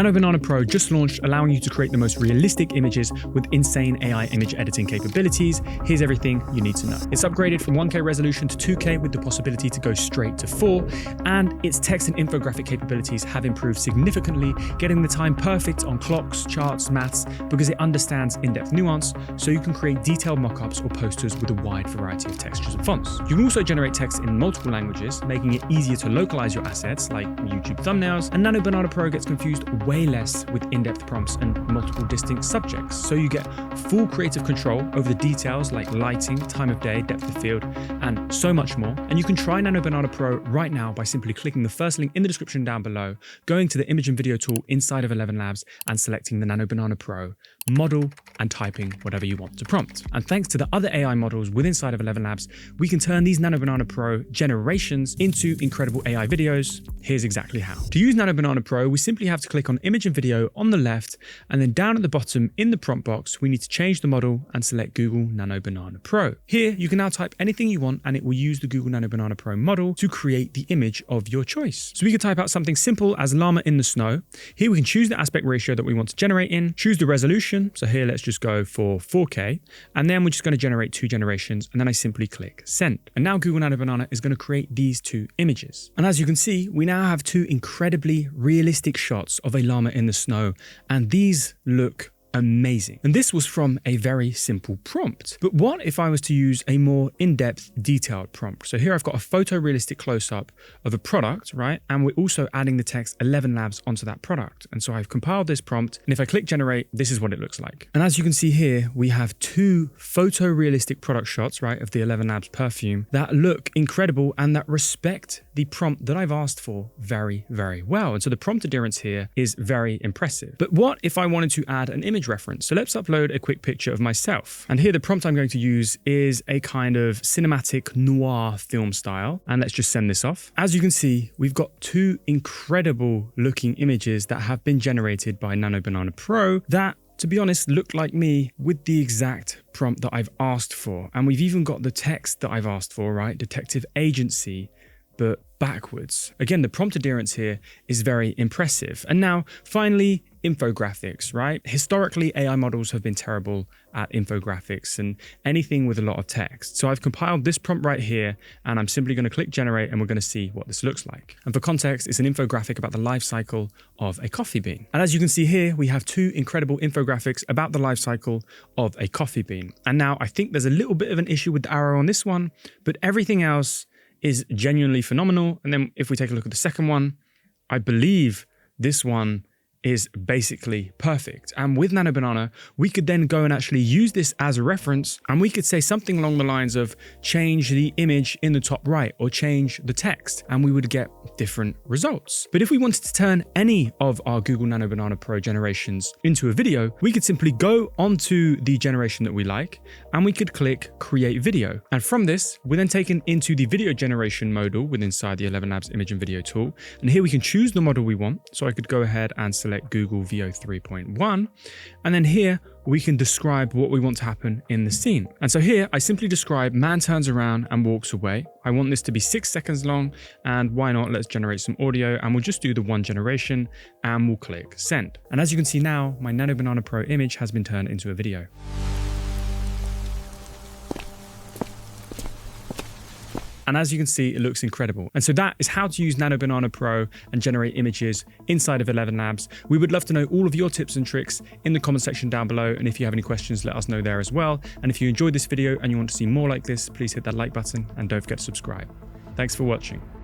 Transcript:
Nano Banana Pro just launched, allowing you to create the most realistic images with insane AI image editing capabilities. Here's everything you need to know. It's upgraded from 1K resolution to 2K with the possibility to go straight to 4, and its text and infographic capabilities have improved significantly, getting the time perfect on clocks, charts, maths, because it understands in-depth nuance, so you can create detailed mockups or posters with a wide variety of textures and fonts. You can also generate text in multiple languages, making it easier to localize your assets like YouTube thumbnails, and Nano Banana Pro gets confused way less with in-depth prompts and multiple distinct subjects, so you get full creative control over the details like lighting, time of day, depth of field, and so much more. And you can try Nano Banana Pro right now by simply clicking the first link in the description down below, going to the image and video tool inside of ElevenLabs and selecting the Nano Banana Pro model and typing whatever you want to prompt. And thanks to the other AI models within inside of ElevenLabs, we can turn these Nano Banana Pro generations into incredible AI videos. Here's exactly how. To use Nano Banana Pro, we simply have to click on image and video on the left, and then down at the bottom in the prompt box, we need to change the model and select Google Nano Banana Pro. Here, you can now type anything you want and it will use the Google Nano Banana Pro model to create the image of your choice. So we can type out something simple as llama in the snow. Here we can choose the aspect ratio that we want to generate in, choose the resolution. So here, let's just go for 4K. And then we're just going to generate 2 generations. And then I simply click send. And now Google Nano Banana is going to create these 2 images. And as you can see, we now have 2 incredibly realistic shots of a llama in the snow. And these look amazing. And this was from a very simple prompt. But what if I was to use a more in-depth, detailed prompt? So here I've got a photorealistic close-up of a product, right? And we're also adding the text ElevenLabs onto that product. And so I've compiled this prompt, and if I click generate, this is what it looks like. And as you can see here, we have 2 photorealistic product shots, right, of the ElevenLabs perfume that look incredible and that respect the prompt that I've asked for very, very well. And so the prompt adherence here is very impressive. But what if I wanted to add an image reference? So let's upload a quick picture of myself. And here the prompt I'm going to use is a kind of cinematic noir film style. And let's just send this off. As you can see, we've got 2 incredible looking images that have been generated by Nano Banana Pro that, to be honest, look like me with the exact prompt that I've asked for. And we've even got the text that I've asked for, right? Detective agency, but backwards. Again, the prompt adherence here is very impressive. And now, finally, infographics, right? Historically, AI models have been terrible at infographics and anything with a lot of text. So I've compiled this prompt right here, and I'm simply going to click generate, and we're going to see what this looks like. And for context, it's an infographic about the life cycle of a coffee bean. And as you can see here, we have 2 incredible infographics about the life cycle of a coffee bean. And now I think there's a little bit of an issue with the arrow on this one, but everything else is genuinely phenomenal. And then if we take a look at the second one, I believe this one is basically perfect. And with Nano Banana, we could then go and actually use this as a reference, and we could say something along the lines of change the image in the top right or change the text, and we would get different results. But if we wanted to turn any of our Google Nano Banana Pro generations into a video, we could simply go onto the generation that we like, and we could click create video. And from this, we're then taken into the video generation modal within inside the ElevenLabs image and video tool. And here we can choose the model we want. So I could go ahead and select Google VO 3.1, and then here we can describe what we want to happen in the scene. And so here I simply describe man turns around and walks away. I want this to be 6 seconds long, and why not, let's generate some audio, and we'll just do the 1 generation, and we'll click send. And as you can see now, my Nano Banana Pro image has been turned into a video. And as you can see, it looks incredible. And so that is how to use Nano Banana Pro and generate images inside of ElevenLabs. We would love to know all of your tips and tricks in the comment section down below. And if you have any questions, let us know there as well. And if you enjoyed this video and you want to see more like this, please hit that like button and don't forget to subscribe. Thanks for watching.